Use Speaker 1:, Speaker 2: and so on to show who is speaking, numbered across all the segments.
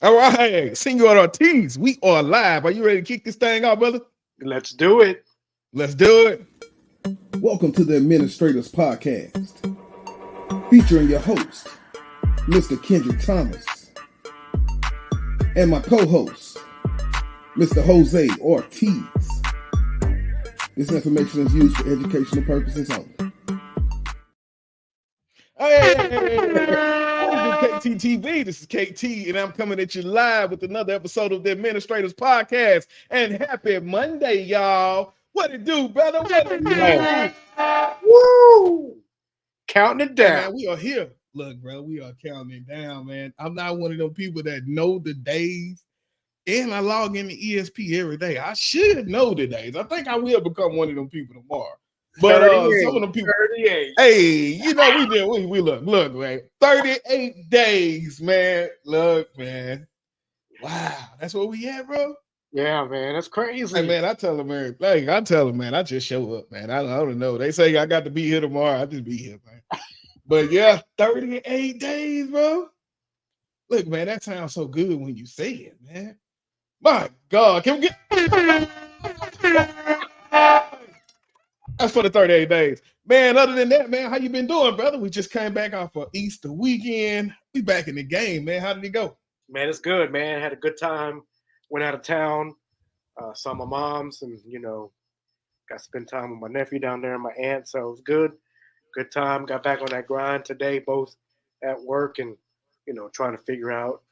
Speaker 1: All right, Senor Ortiz, we are live. Are you ready to kick this thing off, brother?
Speaker 2: Let's do it.
Speaker 1: Let's do it.
Speaker 3: Welcome to the Administrators Podcast, featuring your host, Mr. Kendrick Thomas, and my co-host, Mr. Jose Ortiz. This information is used for educational purposes only.
Speaker 1: Hey, KTTV. This is KT, and I'm coming at you live with another episode of the Administrators Podcast. And happy Monday, y'all. What it do, brother? What it do?
Speaker 2: Woo! Counting it
Speaker 1: Hey,
Speaker 2: down.
Speaker 1: man, we are here. Look, bro, we are counting it down, man. I'm not one of them people that know the days, and I log into ESP every day. I should know the days. I think I will become one of them people tomorrow. But some of them people,
Speaker 2: 38.
Speaker 1: hey, you know, we look, man. 38 days, man. Look, man. Wow, that's where we at, bro.
Speaker 2: Yeah, man, that's crazy.
Speaker 1: Hey, man, I tell them, man, I just show up, man. I don't know. They say I got to be here tomorrow. I just be here, man. But yeah, 38 days, bro. Look, man, that sounds so good when you say it, man. My God, can we get that's for the 38 days. Man, other than that, man, how you been doing, brother? We just came back off of Easter weekend. We back in the game, man. How did it go?
Speaker 2: Man, it's good, man. Had a good time. Went out of town, saw my moms, and got to spend time with my nephew down there and my aunt. So it was good. Good time. Got back on that grind today, both at work and trying to figure out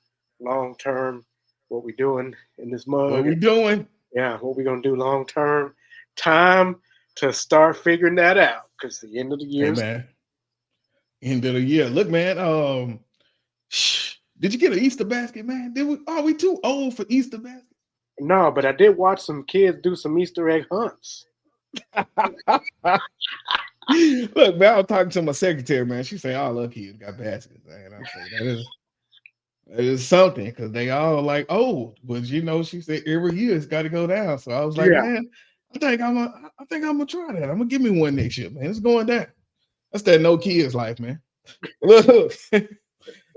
Speaker 2: long term what we doing in this mug.
Speaker 1: What we doing?
Speaker 2: Yeah, what we gonna do long term. Time to start figuring that out because the end of the year.
Speaker 1: Hey, man. End of the year. Look, man. Did you get an Easter basket, man? Are we too old for Easter baskets?
Speaker 2: No, but I did watch some kids do some Easter egg hunts.
Speaker 1: Look, man, I was talking to my secretary, man. She said all our kids got baskets, man. I said that is something because they all like old. But she said every year it's got to go down. So I was like, man, I think I'm gonna try that. I'm gonna give me one next year, man. It's going down. That's that no kids life, man. Look.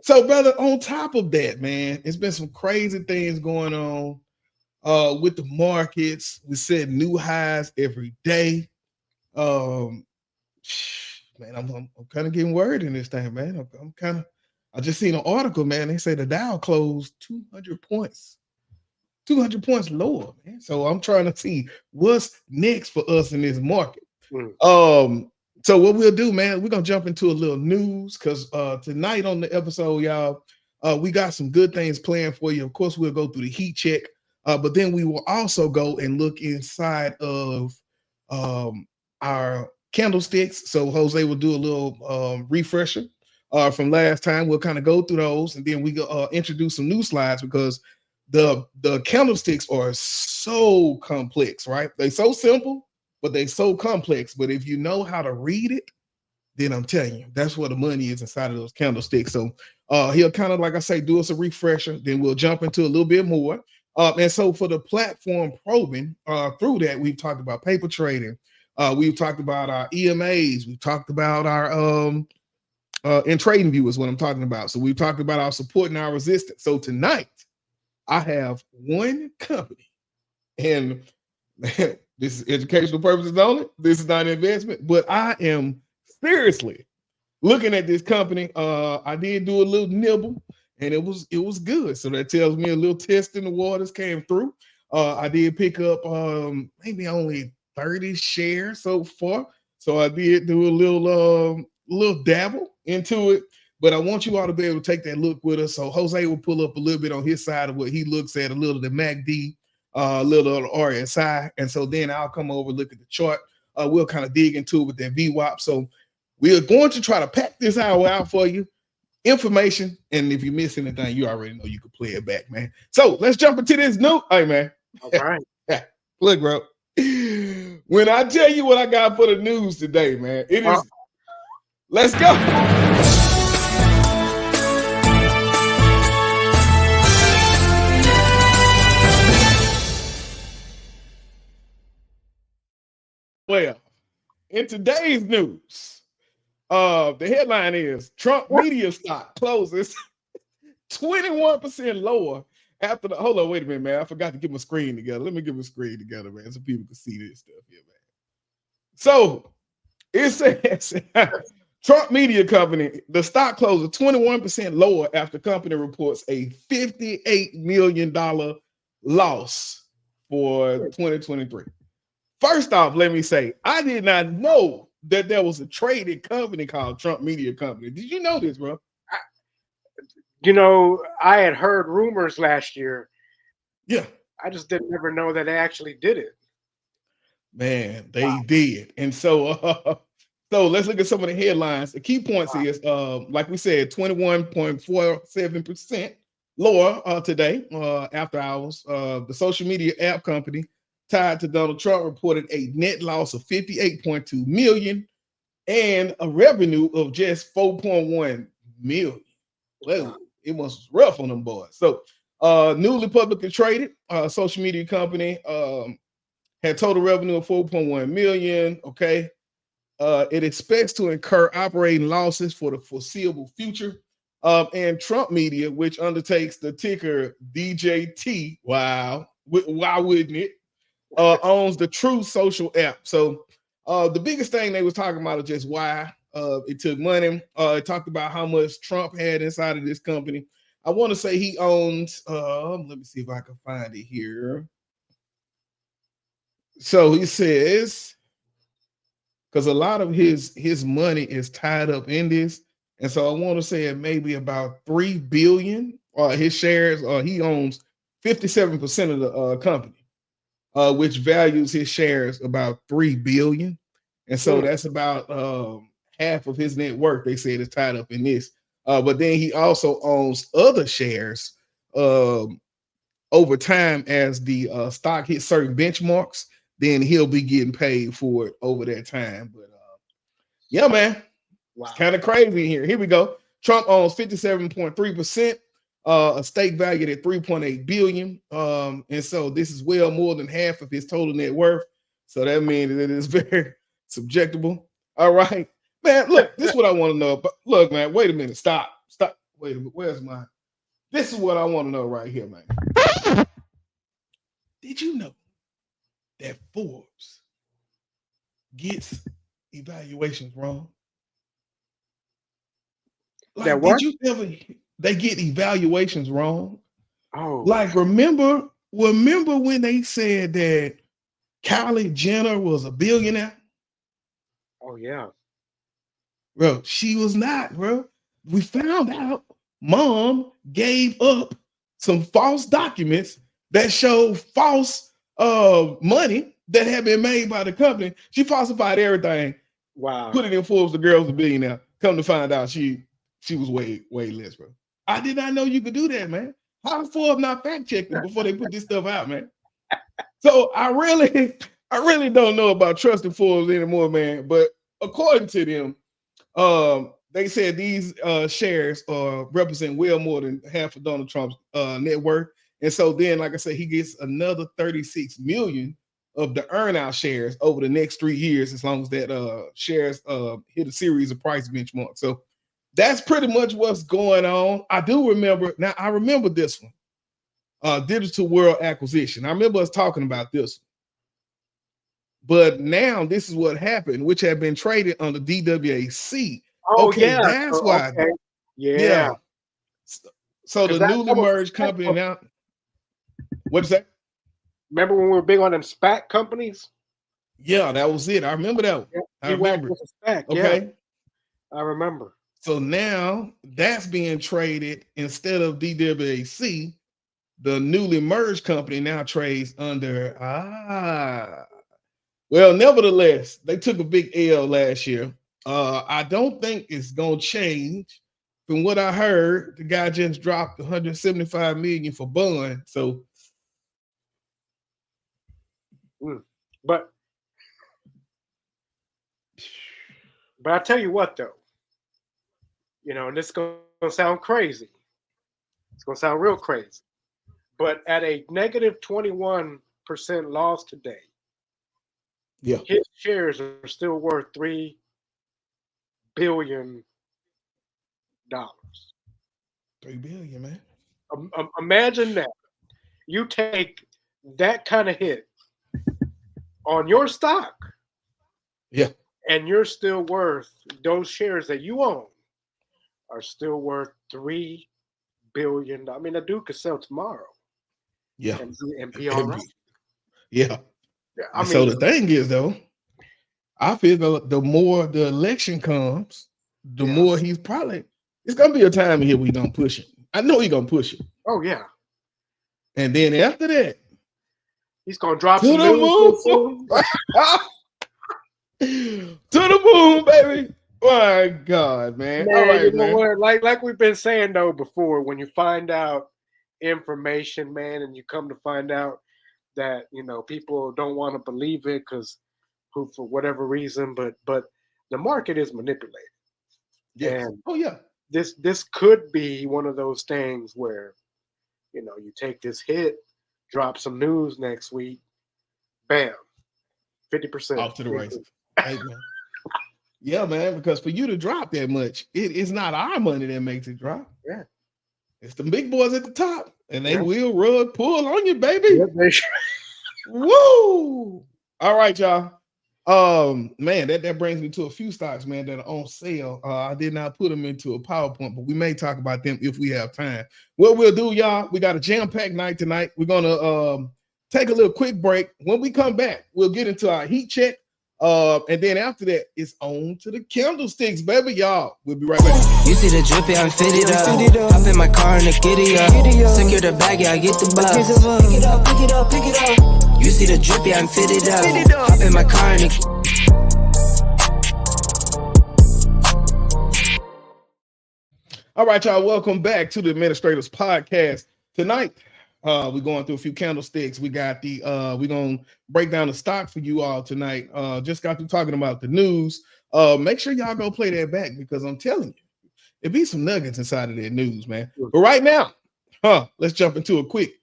Speaker 1: So, brother, on top of that, man, it's been some crazy things going on with the markets. We set new highs every day. Man, I'm kind of getting worried in this thing, man. I just seen an article, man. They say the Dow closed 200 points. 200 points lower, man. So I'm trying to see what's next for us in this market. So what we'll do, man, we're going to jump into a little news because tonight on the episode, y'all, we got some good things planned for you. Of course, we'll go through the heat check, but then we will also go and look inside of our candlesticks. So Jose will do a little refresher from last time. We'll kind of go through those, and then we go introduce some new slides because the candlesticks are so complex, right? They're so simple, but they so complex. But if you know how to read it, then I'm telling you, that's where the money is inside of those candlesticks. So he'll kind of, like I say, do us a refresher. Then we'll jump into a little bit more. And so for the platform probing, through that, we've talked about paper trading. We've talked about our EMAs. We've talked about our in trading view is what I'm talking about. So we've talked about our support and our resistance. So tonight, I have one company, and this is educational purposes only. This is not an investment, but I am seriously looking at this company. I did do a little nibble, and it was good. So that tells me a little test in the waters came through. I did pick up maybe only 30 shares so far. So I did do a little dabble into it. But I want you all to be able to take that look with us. So Jose will pull up a little bit on his side of what he looks at, a little of the MACD, a little of the RSI. And so then I'll come over, look at the chart. We'll kind of dig into it with that VWAP. So we are going to try to pack this hour out for you. Information. And if you miss anything, you already know you can play it back, man. So let's jump into this new. Hey, man.
Speaker 2: All right.
Speaker 1: Look, bro. When I tell you what I got for the news today, man, it is. Let's go. Well, in today's news, the headline is Trump media stock closes 21% lower after the. Hold on, wait a minute, man. I forgot to get my screen together. Let me get my screen together, man, so people can see this stuff here, man. So it says Trump Media Company, the stock closed 21% lower after company reports a $58 million loss for 2023. First off, let me say, I did not know that there was a traded company called Trump Media Company. Did you know this, bro?
Speaker 2: I had heard rumors last year.
Speaker 1: Yeah.
Speaker 2: I just didn't ever know that they actually did it.
Speaker 1: Man, they did. And so so let's look at some of the headlines. The key points is like we said, 21.47% lower today after hours. The social media app company tied to Donald Trump reported a net loss of 58.2 million and a revenue of just 4.1 million. Well, it was rough on them boys. So newly publicly traded social media company had total revenue of 4.1 million. Okay. It expects to incur operating losses for the foreseeable future. And Trump Media, which undertakes the ticker DJT, wow, why wouldn't it? Owns the True Social app. So the biggest thing they was talking about is just why it took money. It talked about how much Trump had inside of this company. I want to say he owns, let me see if I can find it here. So he says, because a lot of his money is tied up in this, and so I want to say it may be about 3 billion. His shares, he owns 57% of the company, which values his shares about 3 billion, and so that's about half of his net worth. They said is tied up in this, but then he also owns other shares over time as the stock hits certain benchmarks. Then he'll be getting paid for it over that time. But yeah, man, wow. It's kind of crazy here. Here we go. Trump owns 57.3%, a stake valued at 3.8 billion. And so this is well more than half of his total net worth. So that means that it is very subjectable. All right, man. Look, this is what I want to know. But look, man, wait a minute. Stop. Wait a minute. Where's my? This is what I want to know right here, man. Did you know that Forbes gets evaluations wrong? Like,
Speaker 2: that what?
Speaker 1: Did you ever? They get evaluations wrong.
Speaker 2: Oh,
Speaker 1: like remember when they said that Kylie Jenner was a billionaire?
Speaker 2: Oh yeah,
Speaker 1: bro. She was not, bro. We found out mom gave up some false documents that showed false money that had been made by the company. She falsified everything.
Speaker 2: Wow.
Speaker 1: Put it in Forbes, the girl's a billionaire. Come to find out she was way less, bro. I did not know you could do that, man. How Forbes not fact checking before they put this stuff out, man? So I really don't know about trusting Forbes anymore, man. But according to them, they said these shares represent well more than half of Donald Trump's net worth. And so then, like I said, he gets another 36 million of the earnout shares over the next 3 years, as long as that shares hit a series of price benchmarks. So that's pretty much what's going on. I remember this one, Digital World Acquisition. I remember us talking about this one. But now this is what happened, which had been traded on the DWAC.
Speaker 2: Oh,
Speaker 1: okay,
Speaker 2: yeah.
Speaker 1: that's why.
Speaker 2: Okay. Yeah.
Speaker 1: So the newly merged company now. What's that?
Speaker 2: Remember when we were big on them SPAC companies?
Speaker 1: Yeah, that was it. I remember that one.
Speaker 2: Yeah,
Speaker 1: I remember.
Speaker 2: SPAC,
Speaker 1: okay.
Speaker 2: Yeah, I remember.
Speaker 1: So now that's being traded instead of DWAC. The newly merged company now trades under Well, nevertheless, they took a big L last year. I don't think it's gonna change. From what I heard, the guy just dropped 175 million for bond. So,
Speaker 2: but I tell you what, though, and this is gonna sound crazy. It's gonna sound real crazy. But at a negative 21% loss today,
Speaker 1: yeah,
Speaker 2: his shares are still worth $3 billion.
Speaker 1: $3 billion, man.
Speaker 2: Imagine that. You take that kind of hit on your stock,
Speaker 1: Yeah,
Speaker 2: and you're still worth, those shares that you own are still worth $3 billion. I mean, a dude could sell tomorrow
Speaker 1: yeah,
Speaker 2: and be all right.
Speaker 1: yeah.
Speaker 2: I
Speaker 1: And so
Speaker 2: mean,
Speaker 1: the thing is, though, I feel the more the election comes, the
Speaker 2: yeah.
Speaker 1: more he's probably. It's gonna be a time here we gonna push it. I know he's gonna push it,
Speaker 2: Oh yeah,
Speaker 1: and then after that,
Speaker 2: he's gonna drop
Speaker 1: to
Speaker 2: some
Speaker 1: the
Speaker 2: news real soon.
Speaker 1: moon, to the moon, baby. My God, man. All
Speaker 2: Man, you
Speaker 1: right,
Speaker 2: know
Speaker 1: man.
Speaker 2: what? Like we've been saying though before, when you find out information, man, and you come to find out that people don't want to believe it because for whatever reason, but the market is manipulated,
Speaker 1: Yes.
Speaker 2: and
Speaker 1: Oh yeah.
Speaker 2: this could be one of those things where you take this hit, drop some news next week, bam, 50%.
Speaker 1: Off to the races. Hey, man. Yeah, man. Because for you to drop that much, it's not our money that makes it drop.
Speaker 2: Yeah.
Speaker 1: It's the big boys at the top, and they
Speaker 2: Yeah.
Speaker 1: will rug pull on you, baby.
Speaker 2: Yeah, they sure.
Speaker 1: Woo! All right, y'all. Man, that brings me to a few stocks, man, that are on sale. I did not put them into a PowerPoint, but we may talk about them if we have time. What we'll do, y'all, we got a jam-packed night tonight. We're gonna take a little quick break. When we come back, we'll get into our heat check. And then after that, it's on to the candlesticks, baby, y'all. We'll be right back.
Speaker 4: You see the drippy, I'm fitted up. Hop in my car and the giddy up. Secure the bag, yeah, I get the bus. Pick it up, pick it up, pick it up. You see the drippy, I'm fitted up. Hop in my car and the
Speaker 1: All right, y'all. Welcome back to the Administrators Podcast. Tonight, we're going through a few candlesticks. We got we're gonna break down the stock for you all tonight. Just got through talking about the news. Make sure y'all go play that back because I'm telling you, it be some nuggets inside of that news, man. But right now, let's jump into a quick.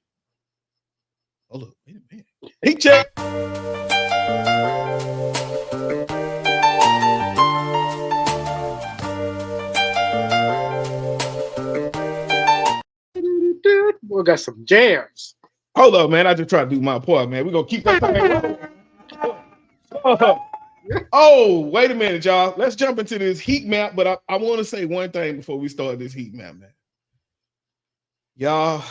Speaker 1: Hold up, wait a minute. Heat check.
Speaker 2: We got some jams.
Speaker 1: Hold up, man. I just try to do my part, man. We're gonna keep that thing rolling. Oh, wait a minute, y'all. Let's jump into this heat map. But I want to say one thing before we start this heat map, man. Y'all,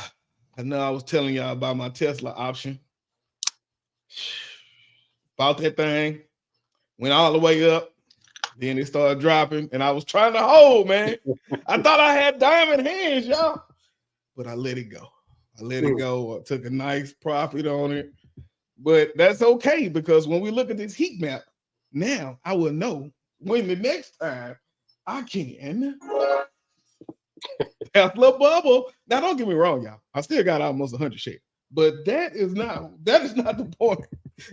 Speaker 1: I know I was telling y'all about my Tesla option. Bought that thing, went all the way up. Then it started dropping, and I was trying to hold, man. I thought I had diamond hands, y'all. But I let it go. I took a nice profit on it. But that's okay because when we look at this heat map, now I will know when the next time I can Tesla bubble. Now, don't get me wrong, y'all. I still got almost 100 shares. But that is not the point.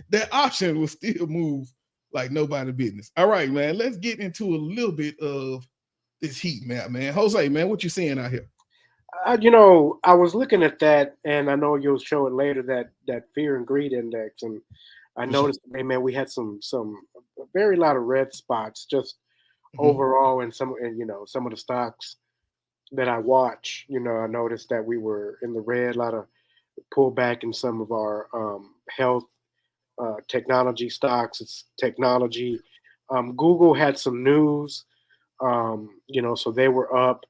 Speaker 1: That option will still move like nobody's business. All right, man. Let's get into a little bit of this heat map, man. Jose, man, what you seeing out here?
Speaker 2: I was looking at that, and I know you'll show it later, that fear and greed index, and I noticed, hey man, we had some a very lot of red spots just overall, and some of the stocks that I watch. I noticed that we were in the red, a lot of pullback in some of our health technology stocks. It's technology. Google had some news, so they were up.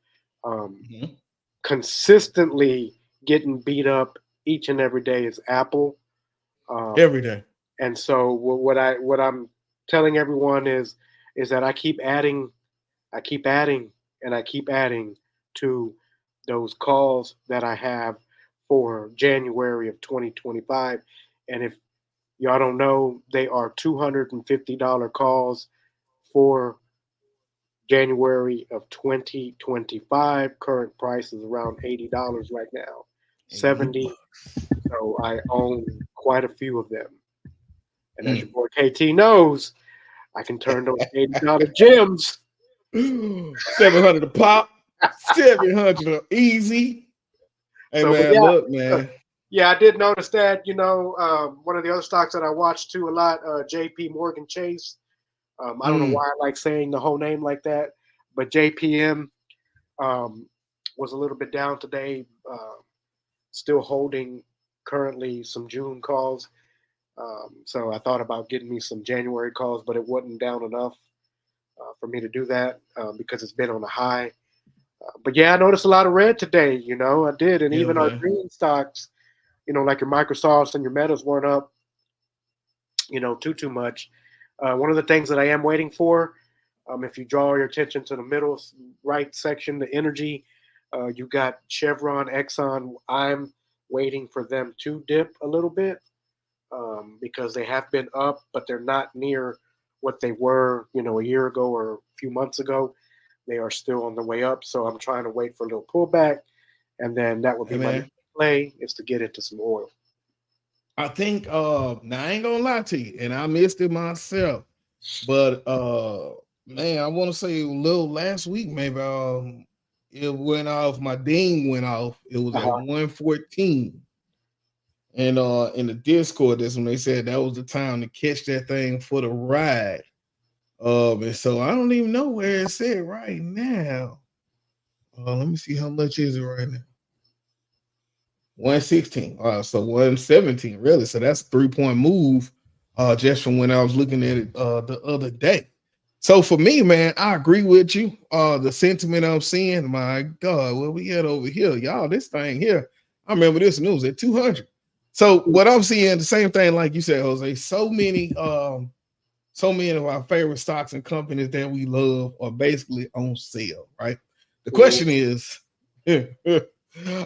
Speaker 2: Consistently getting beat up each and every day is Apple.
Speaker 1: Every day.
Speaker 2: And so what I'm telling everyone is that I keep adding to those calls that I have for January of 2025. And if y'all don't know, they are $250 calls for January of 2025. Current price is around $80 right now. 70. So I own quite a few of them. And as your boy KT knows, I can turn those $80 gems.
Speaker 1: 700 a pop, 700 easy. Hey, so, man, look, man.
Speaker 2: Yeah, I did notice that, one of the other stocks that I watched too a lot, JP Morgan Chase. I don't know why I like saying the whole name like that, but JPM, was a little bit down today. Still holding currently some June calls. So I thought about getting me some January calls, but it wasn't down enough for me to do that because it's been on a high. But yeah, I noticed a lot of red today. I did, and
Speaker 1: Yeah,
Speaker 2: even our
Speaker 1: man.
Speaker 2: green stocks, like your Microsofts and your Metas weren't up, too much. One of the things that I am waiting for, if you draw your attention to the middle right section, the energy, you got Chevron, Exxon. I'm waiting for them to dip a little bit because they have been up, but they're not near what they were, a year ago or a few months ago. They are still on the way up, so I'm trying to wait for a little pullback, and then that would
Speaker 1: Hey,
Speaker 2: be my
Speaker 1: man.
Speaker 2: play is to get into some oil.
Speaker 1: I think now I ain't gonna lie to you, and I missed it myself. But man, I want to say a little last week, maybe it went off, my ding went off. It was at
Speaker 2: Uh-huh.
Speaker 1: 114. And in the Discord, that's when they said that was the time to catch that thing for the ride. And so I don't even know where it's at right now. Let me see how much is it right now. 116. So 117, really. So that's a 3-point move just from when I was looking at it the other day. So for me, man, I agree with you. The sentiment I'm seeing, my God, what we had over here, y'all, this thing here. I remember this news at 200. So what I'm seeing, the same thing like you said, Jose. So many of our favorite stocks and companies that we love are basically on sale, right? The question is,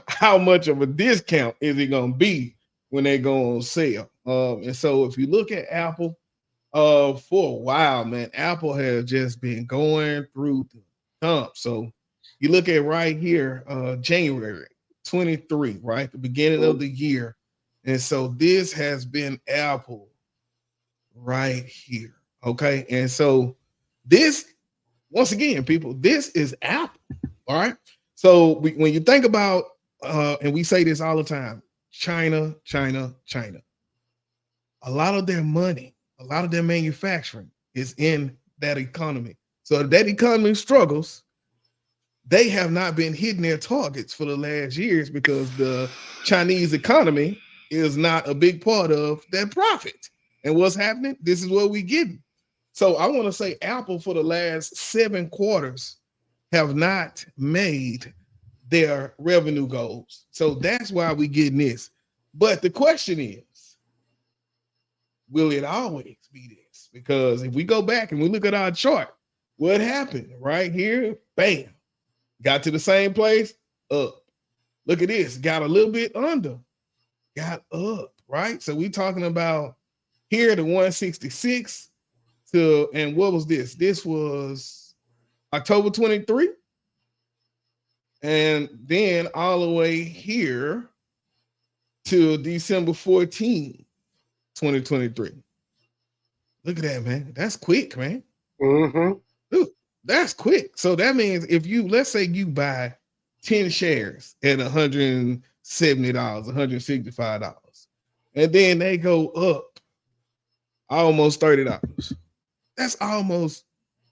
Speaker 1: how much of a discount is it going to be when they go on sale? And so if you look at Apple, for a while, man, Apple has just been going through the dump. So you look at right here, January 23, right? The beginning of the year. And so this has been Apple right here. Okay. And so this, once again, people, this is Apple. All right. So when you think about, and we say this all the time, China, a lot of their money, a lot of their manufacturing is in that economy. So if that economy struggles, they have not been hitting their targets for the last years because the Chinese economy is not a big part of their profit. And what's happening? This is what we getting. So I want to say Apple for the last 7 quarters have not made their revenue goals. So that's why we getting this. But the question is, will it always be this? Because if we go back and we look at our chart, what happened right here? Bam. Got to the same place, up. Look at this, got a little bit under, got up, right? So we talking about here the 166 to, and what was this? This was October 23. And then all the way here to December 14, 2023. Look at that, man. That's quick, man.
Speaker 2: Mm-hmm.
Speaker 1: Look, that's quick. So that means if you, let's say you buy 10 shares at $170, $165, and then they go up almost $30. That's almost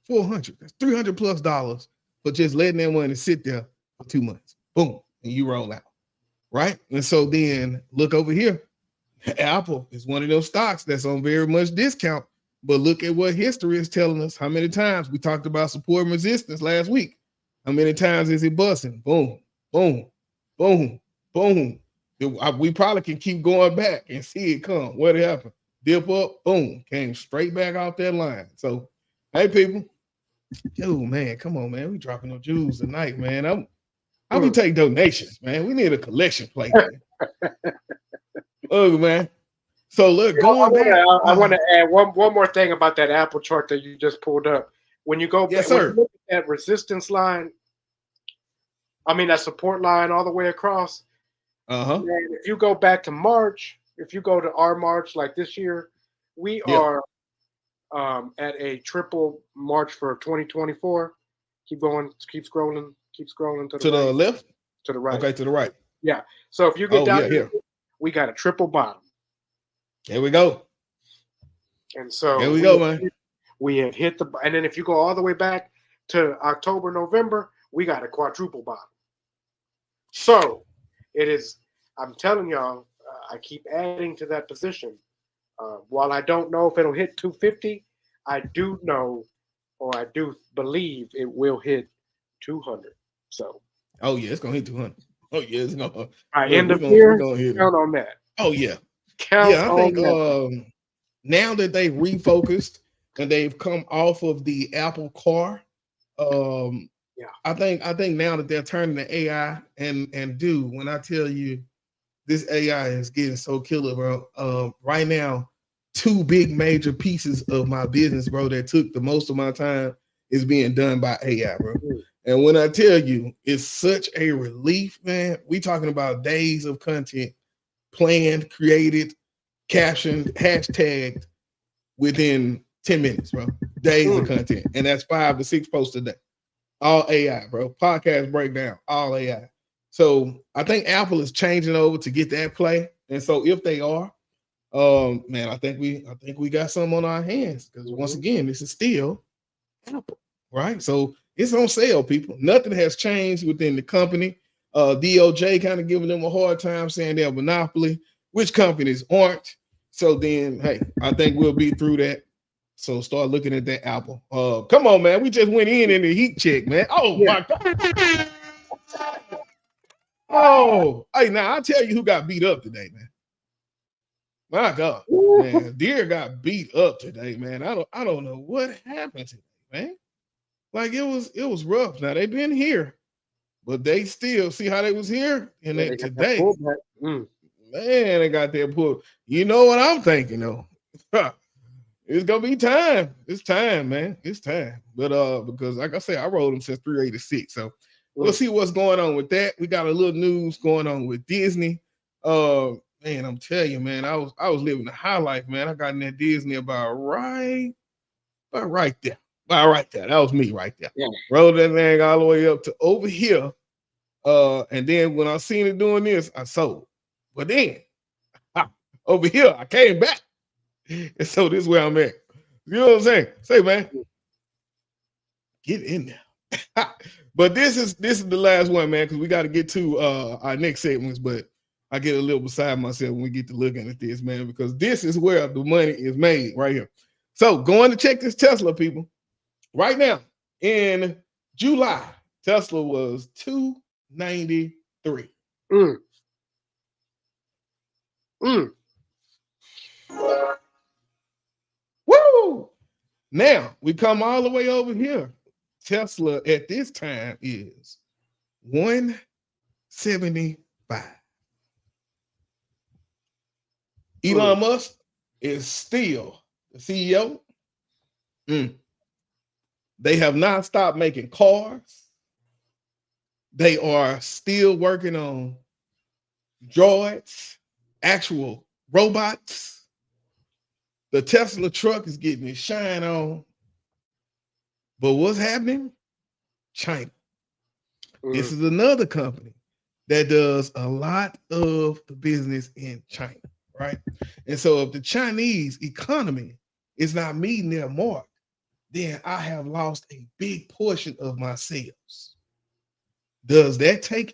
Speaker 1: 400. That's $300+ for just letting that money sit there for 2 months. Boom, and you roll out, right? And so then look over here. Apple is one of those stocks that's on very much discount. But look at what history is telling us. How many times we talked about support and resistance last week? How many times is it busting? Boom, boom, boom, boom. We probably can keep going back and see it come. What happened? Dip up, boom, came straight back off that line. So, hey, people. Yo, man, come on, man. We dropping no jewels tonight, man. How we take donations, man? We need a collection plate, man. Oh, man. So look, going back.
Speaker 2: I want to add one more thing about that Apple chart that you just pulled up. When you go back,
Speaker 1: yes,
Speaker 2: when
Speaker 1: sir.
Speaker 2: you look at that resistance line, that support line all the way across.
Speaker 1: Uh-huh.
Speaker 2: And if you go back to March, if you go to our March like this year, we are at a triple March for 2024. Keep going, keep scrolling to the right.
Speaker 1: The left?
Speaker 2: To the right.
Speaker 1: Okay, to the right.
Speaker 2: Yeah. So if you get down here, we got a triple bottom.
Speaker 1: There we go.
Speaker 2: And so
Speaker 1: there we go, man.
Speaker 2: We have hit the, and then if you go all the way back to October, November, we got a quadruple bottom. So it is. I'm telling y'all, I keep adding to that position. While I don't know if it'll hit 250, I do know, or I do believe it will hit 200. So,
Speaker 1: Oh yeah, it's gonna hit 200. Oh yeah, it's gonna
Speaker 2: by
Speaker 1: look.
Speaker 2: end
Speaker 1: We're
Speaker 2: of
Speaker 1: gonna
Speaker 2: year,
Speaker 1: hit it.
Speaker 2: count on that.
Speaker 1: Oh yeah,
Speaker 2: Count
Speaker 1: yeah. I
Speaker 2: on
Speaker 1: think
Speaker 2: that.
Speaker 1: now that they've refocused and they've come off of the Apple Car, um,
Speaker 2: Yeah.
Speaker 1: I think now that they're turning to AI and dude, when I tell you this AI is getting so killer, bro. Right now, two big major pieces of my business, bro, that took the most of my time is being done by AI, bro. And when I tell you, it's such a relief, man. We talking about days of content planned, created, captioned, hashtagged within 10 minutes, bro. Days of content. And that's 5 to 6 posts a day. All AI, bro. Podcast breakdown, all AI. So I think Apple is changing over to get that play. And so if they are, man, I think we got some on our hands because once again, this is still Apple, right? So it's on sale, people. Nothing has changed within the company. DOJ kind of giving them a hard time saying they're a monopoly, which companies aren't. So then, hey, I think we'll be through that. So start looking at that Apple. Come on, man. We just went in the heat check, man. Oh my God. Oh, hey, now I'll tell you who got beat up today, man. My God, man, Deer got beat up today, man. I don't know what happened today, man. Like it was rough. Now they've been here, but they still see how they was here and
Speaker 2: Yeah,
Speaker 1: they
Speaker 2: they got that
Speaker 1: today,
Speaker 2: pullback.
Speaker 1: man, they got their pull. You know what I'm thinking though? It's gonna be time. It's time, man. It's time. But because like I said, I rode them since 386. So we'll see what's going on with that. We got a little news going on with Disney. Man, I'm telling you, man, I was living the high life, man. I got in that Disney about right there. About right there. That was me right there.
Speaker 2: Yeah.
Speaker 1: Rode that thing all the way up to over here. And then when I seen it doing this, I sold. But then over here, I came back. And so this is where I'm at. You know what I'm saying? Say, man, get in there. But this is the last one, man, because we got to get to our next segments. But I get a little beside myself when we get to looking at this, man, because this is where the money is made right here. So going to check this Tesla, people. Right now in July, Tesla was 293. Woo! Now we come all the way over here. Tesla at this time is 175. Elon Musk is still the CEO. They have not stopped making cars. They are still working on droids, actual robots. The Tesla truck is getting its shine on. But what's happening? China. This is another company that does a lot of the business in China, right? And so if the Chinese economy is not meeting their mark, then I have lost a big portion of my sales. Does that take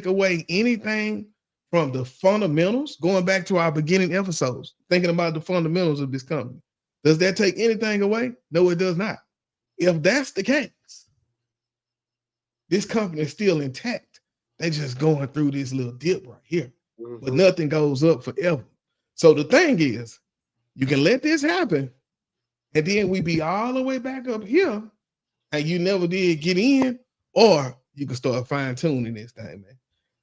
Speaker 1: away anything from the fundamentals? Going back to our beginning episodes, thinking about the fundamentals of this company. Does that take anything away? No, it does not. If that's the case, this company is still intact. They're just going through this little dip right here. But nothing goes up forever. So the thing is, you can let this happen, and then we be all the way back up here, and you never did get in, or you can start fine-tuning this thing, man.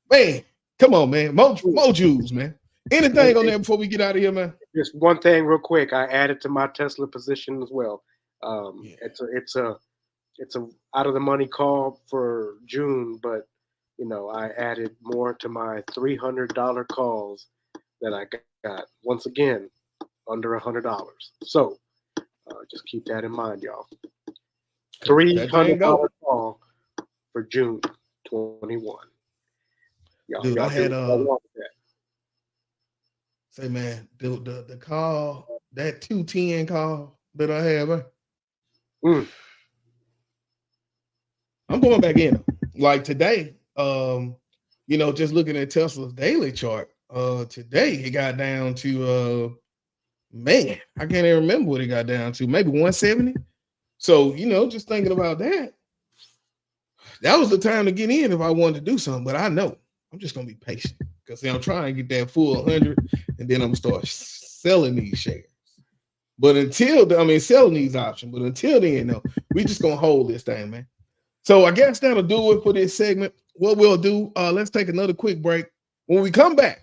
Speaker 1: Man, come on, man. More Jews, man. Anything on there before we get out of here, man?
Speaker 2: Just one thing real quick. I added to my Tesla position as well. It's a out of the money call for June, but I added more to my $300 calls that I got. Once again, under $100. So just keep that in mind, y'all. $300 call for June 21.
Speaker 1: Dude, I had say, man, the call, that 210 call that I had, man. I'm going back in. Like today, just looking at Tesla's daily chart, today it got down to man, I can't even remember what it got down to, maybe 170. So, just thinking about that, that was the time to get in if I wanted to do something. But I know I'm just gonna be patient because I'm trying to get that full 100, and then I'm gonna start selling these shares. But selling these options. But until then, no, we just gonna hold this thing, man. So I guess that'll do it for this segment. What we'll do, let's take another quick break. When we come back,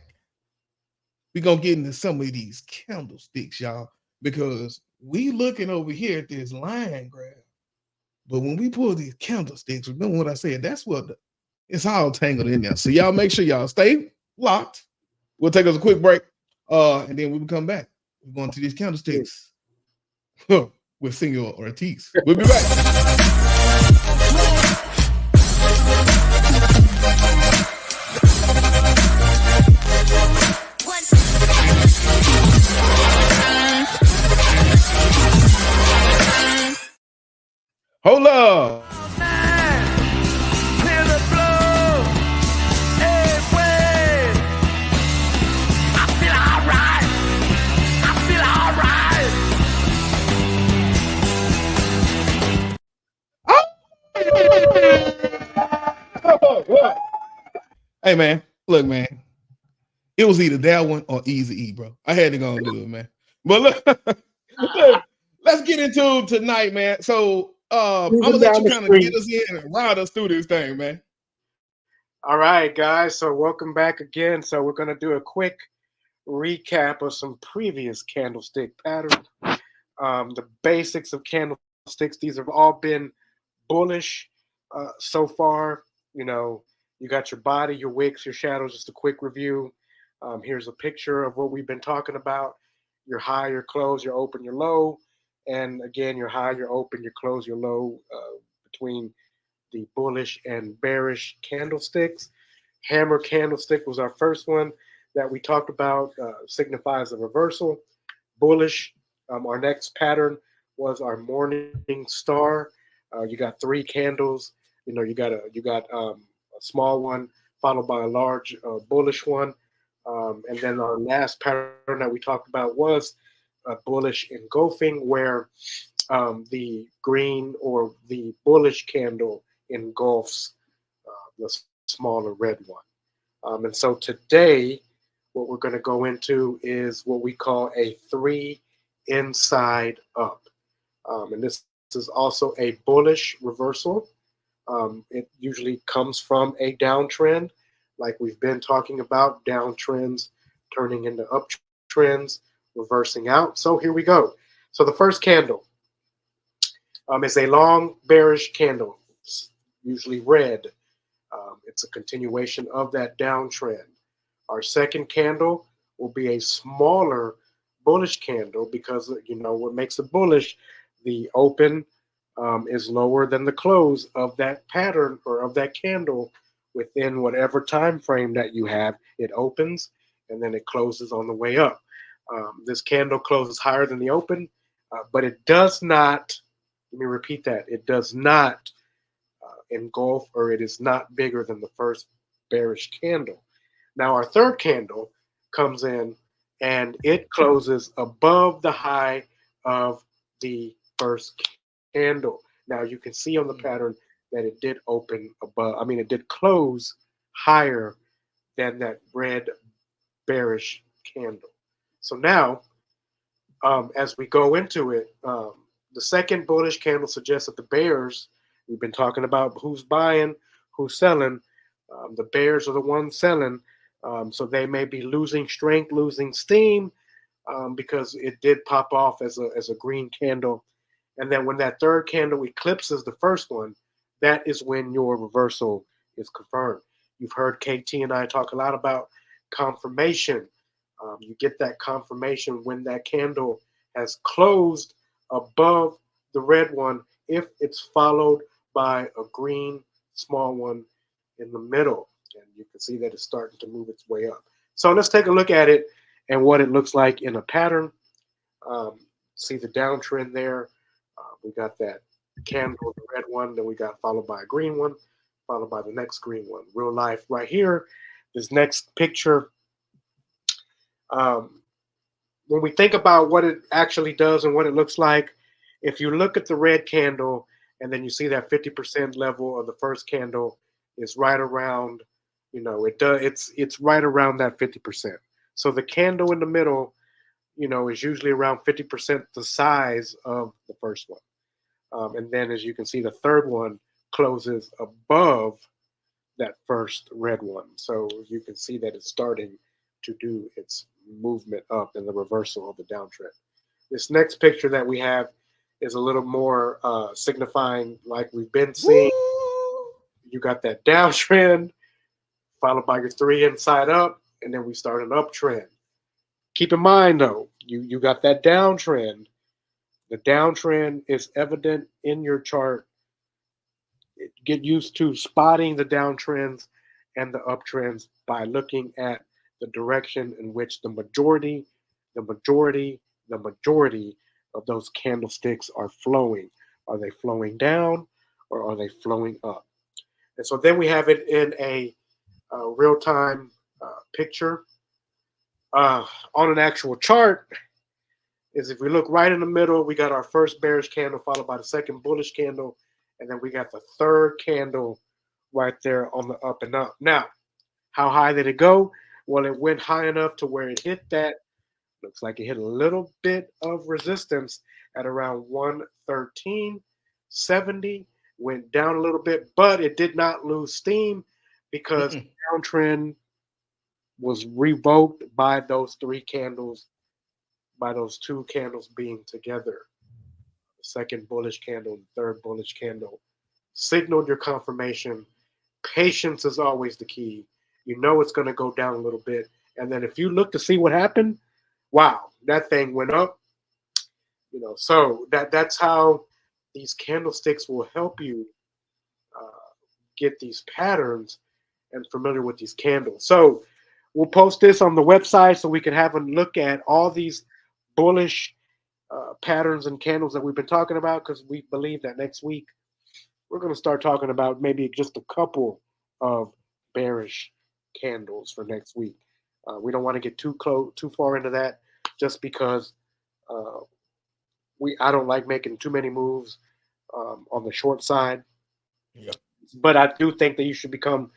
Speaker 1: we're gonna get into some of these candlesticks, y'all, because we looking over here at this line graph. But when we pull these candlesticks, remember what I said, that's what it's all tangled in there. So y'all make sure y'all stay locked. We'll take us a quick break. And then when we come back, we're going to these candlesticks with Senor Ortiz. We'll be back. Hold up. Hey man, look, man. It was either that one or Easy E, bro. I had to go and do it, man. But look, let's get into it tonight, man. So I'm gonna let you kind of get us in and ride us through this thing, man.
Speaker 2: All right, guys. So welcome back again. So we're gonna do a quick recap of some previous candlestick patterns. The basics of candlesticks. These have all been bullish so far. You got your body, your wicks, your shadows. Just a quick review. Here's a picture of what we've been talking about. Your high, your close, your open, your low. And again, your high, your open, your close, your low between the bullish and bearish candlesticks. Hammer candlestick was our first one that we talked about, signifies a reversal. Bullish, our next pattern was our morning star. You got 3 candles. You got a small one followed by a large bullish one. And then our last pattern that we talked about was bullish engulfing, where the green or the bullish candle engulfs the smaller red one. And so today, what we're going to go into is what we call a 3 inside up. And this is also a bullish reversal. It usually comes from a downtrend, like we've been talking about, downtrends turning into uptrends, reversing out. So here we go. So the first candle is a long bearish candle, usually red. It's a continuation of that downtrend. Our second candle will be a smaller bullish candle because, what makes it bullish, the open is lower than the close of that pattern or of that candle within whatever time frame that you have. It opens and then it closes on the way up. This candle closes higher than the open, but it does not, let me repeat that, it does not engulf, or it is not bigger than the first bearish candle. Now our third candle comes in and it closes above the high of the first candle. Now you can see on the pattern that it did open above, it did close higher than that red bearish candle. So now, as we go into it, the second bullish candle suggests that the bears, we've been talking about who's buying, who's selling. The bears are the ones selling. So they may be losing strength, losing steam, because it did pop off as a green candle. And then when that third candle eclipses the first one, that is when your reversal is confirmed. You've heard KT and I talk a lot about confirmation. You get that confirmation when that candle has closed above the red one, if it's followed by a green small one in the middle. And you can see that it's starting to move its way up. So let's take a look at it and what it looks like in a pattern. See the downtrend there. We got that candle, the red one, then we got followed by a green one. followed by the next green one. Real life right here. This next picture, um, when we think about what it actually does and what it looks like, if you look at the red candle and then you see that 50% level of the first candle is right around, it's right around that 50%. So the candle in the middle, is usually around 50% the size of the first one. And then as you can see, the third one closes above that first red one. So you can see that it's starting to do its movement up in the reversal of the downtrend. This next picture that we have is a little more signifying like we've been seeing.
Speaker 1: Woo!
Speaker 2: You got that downtrend followed by your 3 inside up, and then we start an uptrend. Keep in mind though, you got that downtrend. The downtrend is evident in your chart. Get used to spotting the downtrends and the uptrends by looking at the direction in which the majority of those candlesticks are flowing. Are they flowing down or are they flowing up? And so then we have it in a real-time picture on an actual chart. Is if we look right in the middle, we got our first bearish candle followed by the second bullish candle, and then we got the third candle right there on the up and up. Now, how high did it go? Well, it went high enough to where it hit that. Looks like it hit a little bit of resistance at around 113.70. Went down a little bit, but it did not lose steam because the downtrend was revoked by those 3 candles, by those 2 candles being together. The second bullish candle, the third bullish candle signaled your confirmation. Patience is always the key. You know it's going to go down a little bit. And then if you look to see what happened, wow, that thing went up. So that's how these candlesticks will help you get these patterns and familiar with these candles. So we'll post this on the website so we can have a look at all these bullish patterns and candles that we've been talking about, because we believe that next week we're going to start talking about maybe just a couple of bearish candles for next week. We don't want to get too far into that, just because I don't like making too many moves on the short side.
Speaker 1: Yeah.
Speaker 2: But I do think that you should become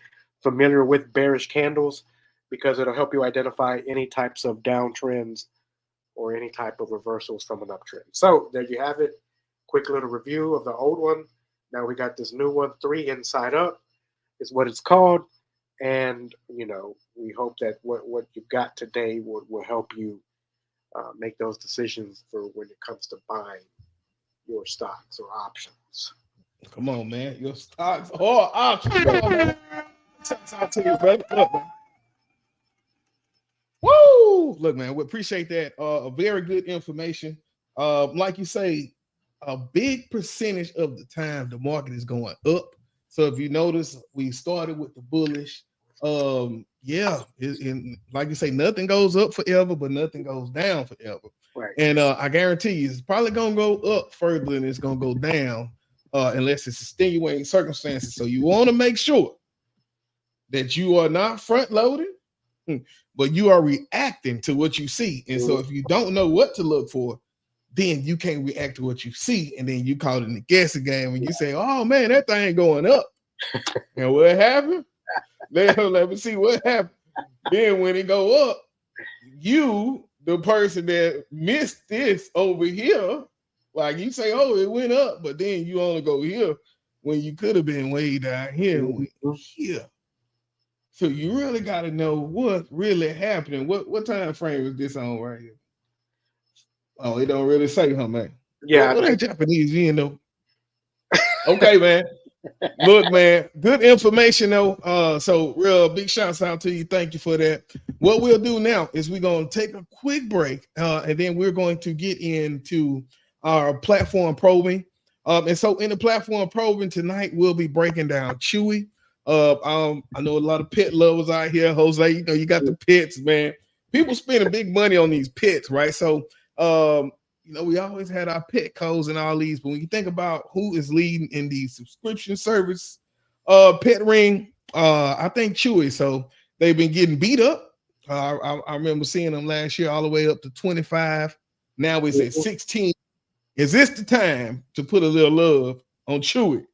Speaker 2: familiar with bearish candles, because it'll help you identify any types of downtrends or any type of reversals from an uptrend. So there you have it. Quick little review of the old one. Now we got this new one, 3 inside up is what it's called. And, we hope that what you've got today will help you make those decisions for when it comes to buying your stocks or options.
Speaker 1: Come on, man. Your stocks or options. Man. Shouts out to you, brother. Look, man. Woo! Look, man, we appreciate that. Very good information. Like you say, a big percentage of the time the market is going up. So if you notice, we started with the bullish. Like you say, nothing goes up forever, but nothing goes down forever.
Speaker 2: Right.
Speaker 1: And I guarantee you, it's probably gonna go up further than it's gonna go down, unless it's extenuating circumstances. So you want to make sure that you are not front loading, but you are reacting to what you see. And so if you don't know what to look for, then you can't react to what you see, and then you call it in the guessing game and you say, "Oh man, that thing going up." And what happened? Let me see what happened. Then when it go up, you, the person that missed this over here, like you say, "Oh, it went up," but then you only go here when you could have been way down here. Here. So you really got to know what's really happening. What time frame is this on right here? Oh, it don't really say, huh, man?
Speaker 2: Yeah.
Speaker 1: What that Japanese, Okay, man. Look, man, good information though. So real big shouts out to you. Thank you for that. What we'll do now is we're going to take a quick break, and then we're going to get into our platform probing. And so in the platform probing tonight, we'll be breaking down Chewy. I know a lot of pet lovers out here, Jose. You got the pets, man. People spending big money on these pets, right? So we always had our pet codes and all these, but when you think about who is leading in the subscription service Pet ring. I think Chewy. So they've been getting beat up. I remember seeing them last year all the way up to 25. Now it's at 16. Is this the time to put a little love on Chewy?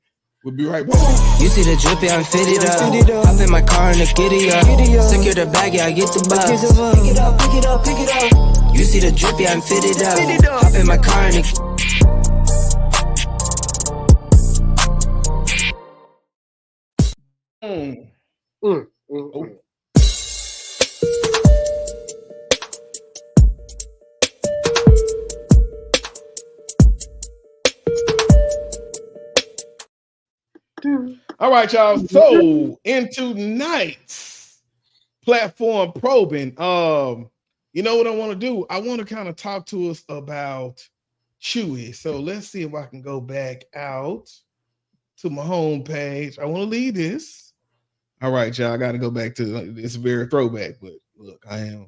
Speaker 1: We'll be right back.
Speaker 4: You see the drip, yeah, I'm fitted up. Hop in my car and the giddy up. Secure the bag, yeah, I get the bus. Pick it up, pick it up, pick it up. You see the drip, yeah, I'm fitted up. Hop in my car and the
Speaker 1: Oh. All right, y'all. So into tonight's platform probing. You know what I want to do? I want to kind of talk to us about Chewy. So let's see if I can go back out to my home page. I want to leave this. All right, y'all. I got to go back to it's very throwback, but look, I'm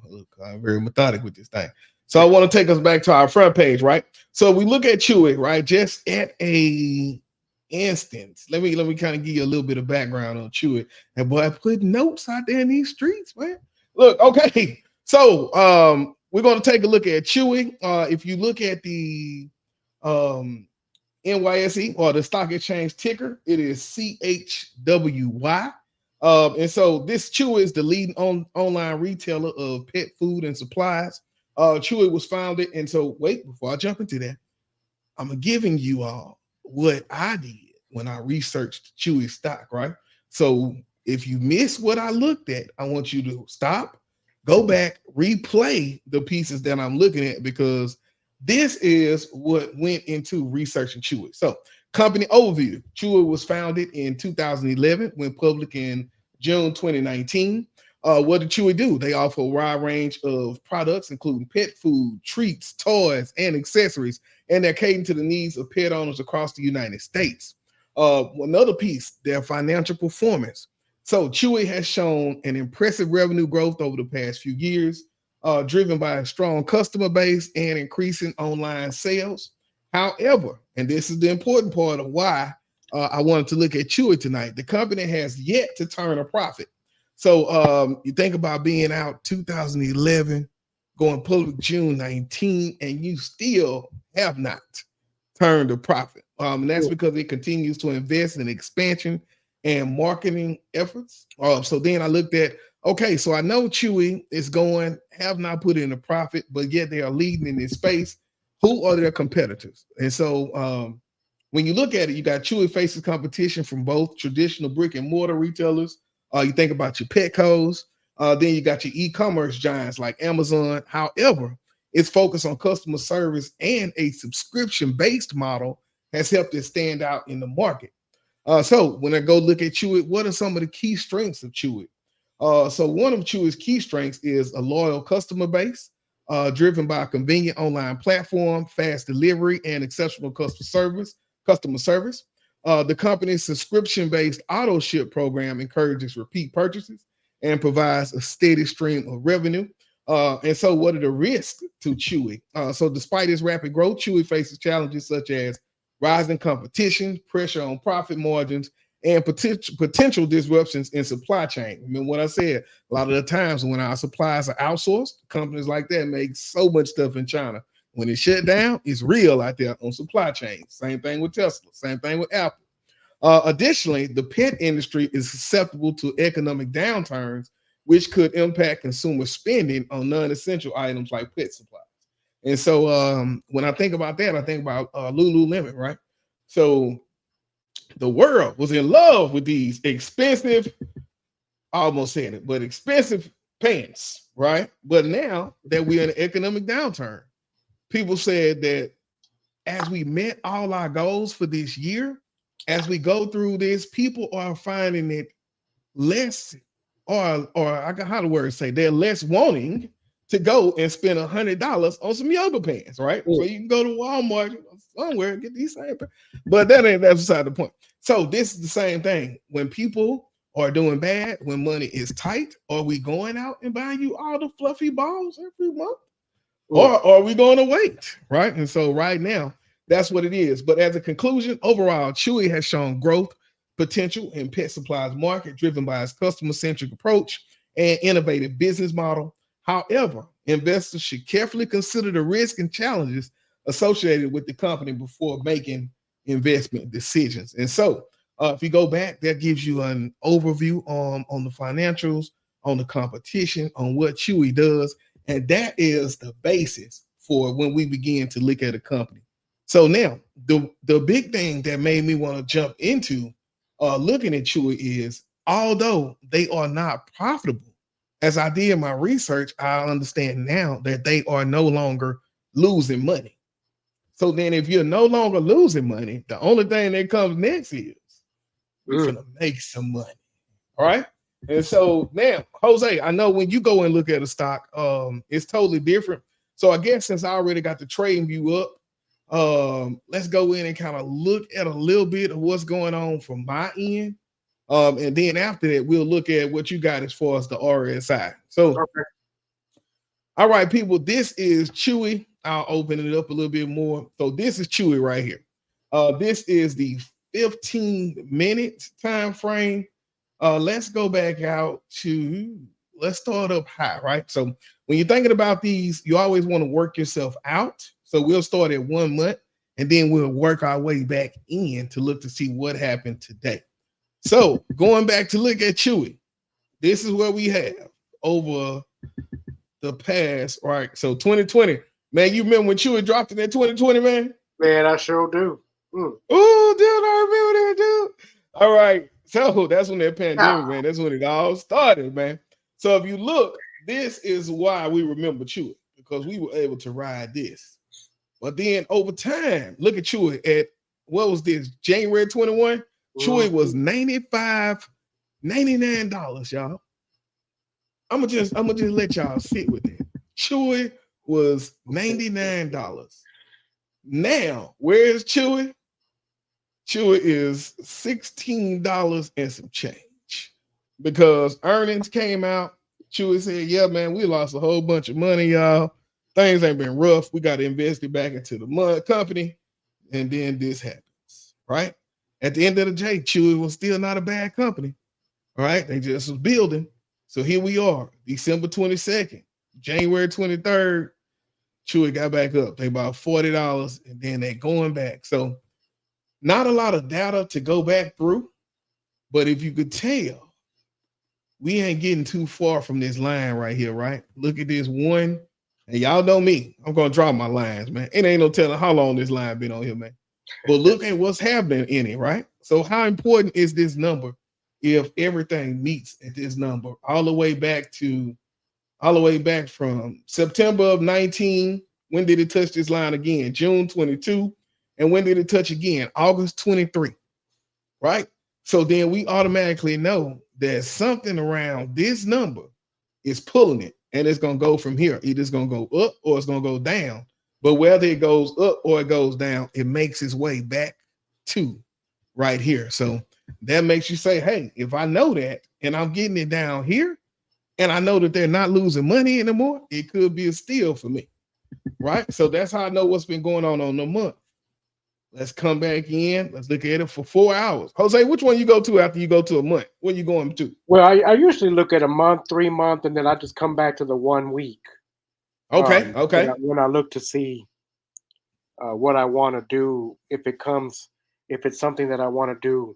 Speaker 1: very methodic with this thing. So I want to take us back to our front page, right? So we look at Chewy, right? Just at a instance. Let me kind of give you a little bit of background on Chewy. And boy, I put notes out there in these streets, man. Look, okay. So we're going to take a look at Chewy. If you look at the NYSE or the stock exchange ticker, it is CHWY. And so this Chewy is the leading online retailer of pet food and supplies. Chewy was founded, and so wait, before I jump into that, I'm giving you all what I did when I researched Chewy stock, right? So if you miss what I looked at, I want you to stop, go back, replay the pieces that I'm looking at, because this is what went into researching Chewy. So company overview. Chewy was founded in 2011, went public in June 2019. What did Chewy do? They offer a wide range of products, including pet food, treats, toys, and accessories, and they're catering to the needs of pet owners across the United States. Another piece, their financial performance. So Chewy has shown an impressive revenue growth over the past few years, driven by a strong customer base and increasing online sales. However, and this is the important part of why I wanted to look at Chewy tonight, the company has yet to turn a profit. So you think about being out 2011, going public June 19, and you still have not turned a profit. And that's because it continues to invest in expansion and marketing efforts. So then I looked at, okay, so I know Chewy is have not put in a profit, but yet they are leading in this space. Who are their competitors? And so when you look at it, you got Chewy faces competition from both traditional brick and mortar retailers. You think about your Petcos. Then you got your e-commerce giants like Amazon. However, its focus on customer service and a subscription-based model has helped it stand out in the market. So when I go look at Chewy, what are some of the key strengths of Chewy? So one of Chewy's key strengths is a loyal customer base, driven by a convenient online platform, fast delivery, and exceptional customer service. The company's subscription-based auto ship program encourages repeat purchases and provides a steady stream of revenue. And so what are the risks to Chewy? So despite its rapid growth, Chewy faces challenges such as rising competition, pressure on profit margins, and potential disruptions in supply chain. Remember what I said, a lot of the times when our supplies are outsourced, companies like that make so much stuff in China. When it shut down, it's real out there on supply chains. Same thing with Tesla, same thing with Apple. Additionally, the pet industry is susceptible to economic downturns, which could impact consumer spending on non-essential items like pet supplies. And so when I think about that, I think about Lululemon, right? So the world was in love with these expensive, I almost said it, but expensive pants, right? But now that we're in an economic downturn, people said that as we met all our goals for this year, as we go through this, people are finding it less, or how the word say, they're less wanting to go and spend $100 on some yoga pants, right? So you can go to Walmart somewhere and get these same pants. But that's beside the point. So this is the same thing. When people are doing bad, when money is tight, are we going out and buying you all the fluffy balls every month? Or are we going to wait, right? And so right now, that's what it is. But as a conclusion, overall, Chewy has shown growth potential in pet supplies market driven by its customer-centric approach and innovative business model. However, investors should carefully consider the risks and challenges associated with the company before making investment decisions. And so, if you go back, that gives you an overview on the financials, on the competition, on what Chewy does, and that is the basis for when we begin to look at a company. So now, the big thing that made me want to jump into looking at Chewy is, although they are not profitable, as I did my research, I understand now that they are no longer losing money. So then, if you're no longer losing money, the only thing that comes next is we're gonna make some money. All right. And so now, Jose, I know when you go and look at a stock, it's totally different. So I guess since I already got the trading view up, let's go in and kind of look at a little bit of what's going on from my end. And then after that, we'll look at what you got as far as the RSI. So, okay. All right, people, this is Chewy. I'll open it up a little bit more. So this is Chewy right here. This is the 15-minute time frame. Let's go back out to, let's start up high, right? So when you're thinking about these, you always want to work yourself out. So we'll start at 1 month and then we'll work our way back in to look to see what happened today. So going back to look at Chewy, this is what we have over the past, right? So 2020, man, you remember when Chewy dropped in that 2020, man?
Speaker 2: Man, I sure do.
Speaker 1: Oh, dude, I remember that, dude. All right. So that's when that pandemic, man, that's when it all started, man. So if you look, this is why we remember Chewy, because we were able to ride this. But then over time, look at Chewy at, what was this, January 21? Chewy was $99, y'all. I'm gonna just let y'all sit with it. Chewy was $99. Now, where is Chewy? Chewy is $16 and some change, because earnings came out. Chewy said, yeah, man, we lost a whole bunch of money, y'all. Things ain't been rough. We got to invest it back into the company. And then this happens, right? At the end of the day, Chewy was still not a bad company, right? They just was building. So here we are, December 22nd, January 23rd, Chewy got back up. They bought $40 and then they going back. So not a lot of data to go back through, but if you could tell, we ain't getting too far from this line right here, right? Look at this one. And y'all know me. I'm going to draw my lines, man. It ain't no telling how long this line been on here, man. But look at what's happening in it, right? So how important is this number if everything meets at this number all the way back from September of 19? When did it touch this line again? June 22. And when did it touch again? August 23, right? So then we automatically know that something around this number is pulling it, and it's going to go from here. Either it's going to go up or it's going to go down. But whether it goes up or it goes down, it makes its way back to right here. So that makes you say, hey, if I know that and I'm getting it down here and I know that they're not losing money anymore, it could be a steal for me, right? So that's how I know what's been going on the month. Let's come back in. Let's look at it for 4 hours. Jose, which one you go to after you go to a month? When you going to?
Speaker 2: Well, I usually look at a month, 3 month, and then I just come back to the 1 week.
Speaker 1: Okay, okay.
Speaker 2: When I look to see what I want to do, if it's something that I want to do,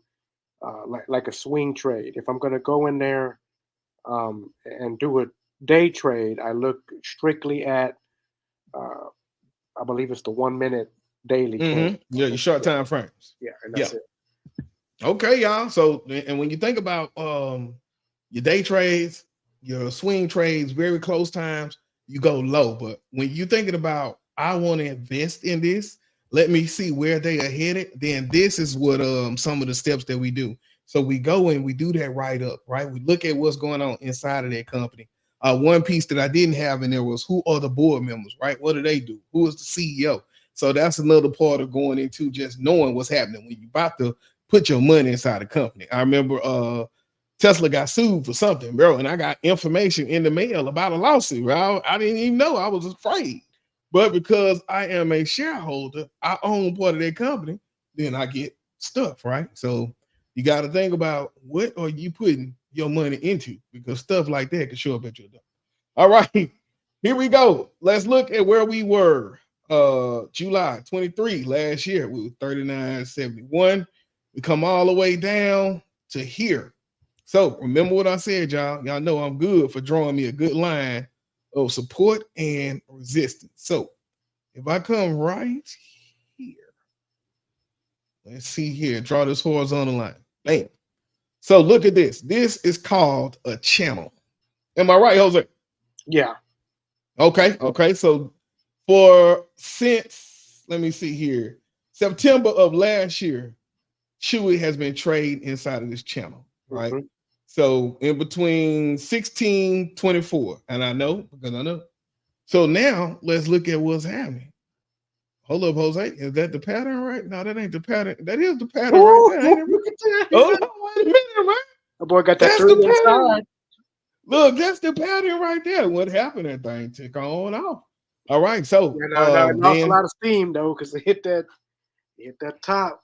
Speaker 2: like a swing trade. If I'm going to go in there and do a day trade, I look strictly at, I believe it's the 1 minute daily.
Speaker 1: Mm-hmm. Yeah, your short time frames.
Speaker 2: Yeah, and that's it.
Speaker 1: Okay, y'all. So, and when you think about your day trades, your swing trades, very close times, you go low. But when you're thinking about, I want to invest in this, let me see where they are headed, then this is what some of the steps that we do. So we go and we do that right up, right? We look at what's going on inside of that company. One piece that I didn't have in there was, who are the board members, right? What do they do? Who is the CEO? So that's another part of going into just knowing what's happening when you're about to put your money inside a company. I remember Tesla got sued for something, bro, and I got information in the mail about a lawsuit. I didn't even know. I was afraid. But because I am a shareholder, I own part of that company, then I get stuff, right? So You got to think about what are you putting your money into because stuff like that can show up at your door. All right, here we go. Let's look at where we were. July 23 last year, we were 39.71. We come all the way down to here. So remember what I said, y'all. Y'all know I'm good for drawing me a good line of support and resistance. So if I come right here, let's see here, draw this horizontal line. Bam. So look at this. This is called a channel. Am I right, Jose?
Speaker 2: Yeah.
Speaker 1: Okay. So for since, let me see here, September of last year, Chewy has been trading inside of this channel, right?
Speaker 2: Mhm.
Speaker 1: So in between 16.24, and I know because I know. So now let's look at what's happening. Hold up, Jose. Is that the pattern right? No, that ain't the pattern. That is the pattern right
Speaker 2: Ooh,
Speaker 1: there, ain't it?
Speaker 2: look at that.
Speaker 1: Hold on, wait a minute, man.
Speaker 2: The boy got that
Speaker 1: That's
Speaker 2: three
Speaker 1: the pattern.
Speaker 2: inside.
Speaker 1: Look, that's the pattern right there. What happened? That thing took on off. All right, so
Speaker 2: Yeah, no, it lost a
Speaker 1: then
Speaker 2: lot of steam though, because it hit that top.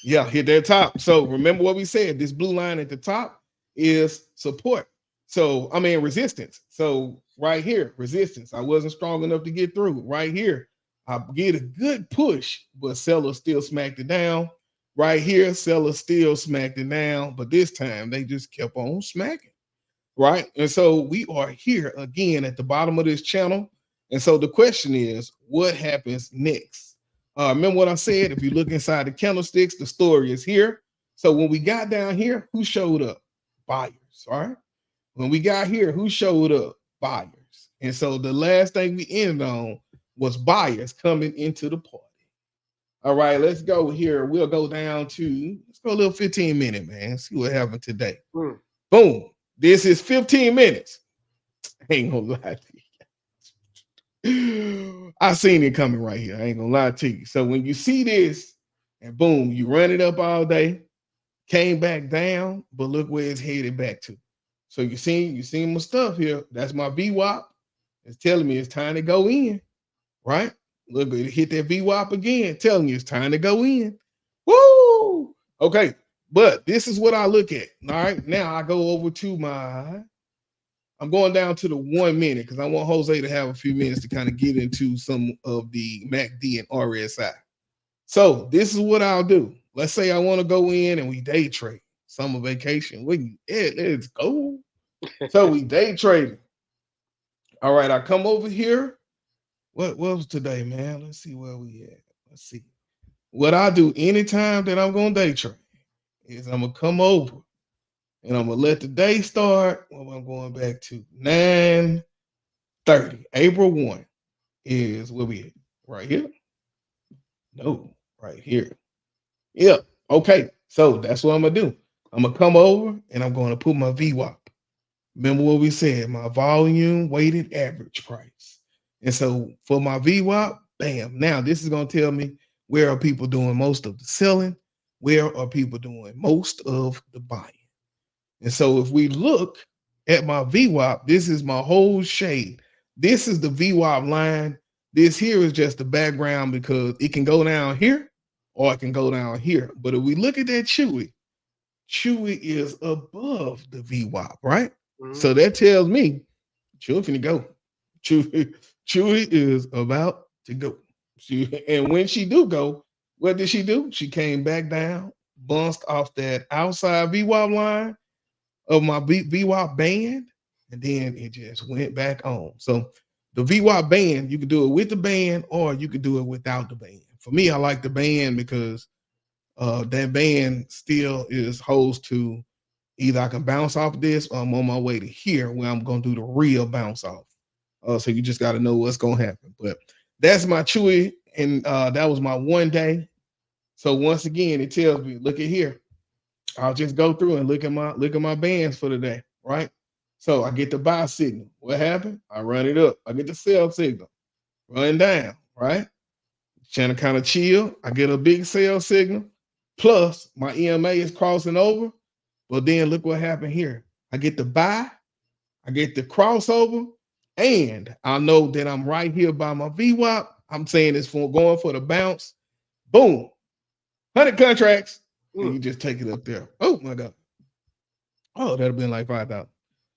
Speaker 1: yeah, hit that top. So remember what we said. This blue line at the top is support. So I mean resistance. So right here, resistance. I wasn't strong enough to get through. Right here, I get a good push, but seller still smacked it down. Right here, seller still smacked it down, but this time they just kept on smacking. Right, and so we are here again at the bottom of this channel. And so the question is, what happens next? Remember what I said? If you look inside the candlesticks, the story is here. So when we got down here, who showed up? Buyers. All right. When we got here, who showed up? Buyers. And so the last thing we ended on was buyers coming into the party. All right, let's go here. We'll go down to, let's go a little 15-minute, man. See what happened today. Boom. This is 15 minutes. I ain't gonna lie to you. I seen it coming right here. I ain't gonna lie to you. So when you see this, and boom, you run it up all day, came back down, but look where it's headed back to. So you seen my stuff here. That's my VWAP. It's telling me it's time to go in, right? Look, it hit that VWAP again, telling you it's time to go in. Woo! Okay, but this is what I look at. All right, now I go over to I'm going down to the 1 minute because I want Jose to have a few minutes to kind of get into some of the MACD and RSI. So this is what I'll do. Let's say I want to go in and we day trade. Summer vacation. Let's go. So we day trading. All right, I come over here. What was today, man? Let's see where we at. Let's see. What I do anytime that I'm going to day trade is I'm going to come over and I'm going to let the day start. Well, I'm going back to 9:30. April 1 is where we at. Right here? No, right here. Yep. Okay. So that's what I'm going to do. I'm going to come over and I'm going to put my VWAP. Remember what we said, my volume weighted average price. And so for my VWAP, bam. Now this is going to tell me where are people doing most of the selling? Where are people doing most of the buying? And so if we look at my VWAP, this is my whole shade. This is the VWAP line. This here is just the background because it can go down here or it can go down here. But if we look at that Chewy is above the VWAP, right?
Speaker 2: Mhm.
Speaker 1: So that tells me Chewy finna go. Chewy is about to go. And when she do go, what did she do? She came back down, bounced off that outside VWAP line of my VWAP band, and then it just went back on. So the VWAP band, you can do it with the band or you can do it without the band. For me, I like the band because that band still holds to either I can bounce off this or I'm on my way to here where I'm going to do the real bounce off. So you just got to know what's going to happen. But that's my Chewy, and that was my 1 day. So once again, it tells me, look at here. I'll just go through and look at my bands for the day, right? So I get the buy signal. What happened? I run it up. I get the sell signal. Run down, right? Trying to kind of chill. I get a big sell signal. Plus, my EMA is crossing over. Well, then look what happened here. I get the buy. I get the crossover. And I know that I'm right here by my VWAP. I'm saying it's going for the bounce. Boom. 100 contracts. And you just take it up there. Oh my God. Oh, that'll be like 5,000.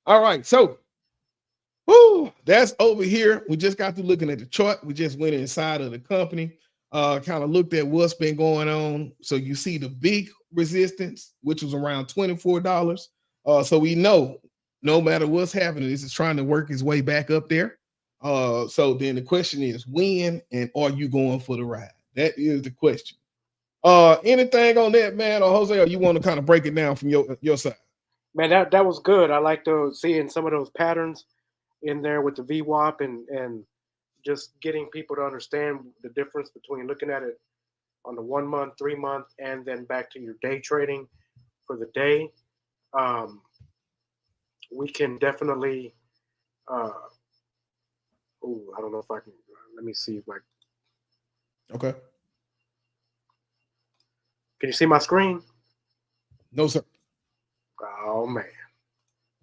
Speaker 1: All right. So, that's over here. We just got through looking at the chart. We just went inside of the company, kind of looked at what's been going on. So you see the big resistance, which was around $24. So we know no matter what's happening, this is trying to work its way back up there. So then the question is when and are you going for the ride? That is the question. Anything on that, man, or Jose, or you want to kind of break it down from your side?
Speaker 2: Man, that was good. I like seeing some of those patterns in there with the VWAP and just getting people to understand the difference between looking at it on the 1 month, 3 month, and then back to your day trading for the day. We can definitely. I don't know if I can. Let me see if I.
Speaker 1: Okay.
Speaker 2: Can you see my screen?
Speaker 1: No, sir.
Speaker 2: Oh man.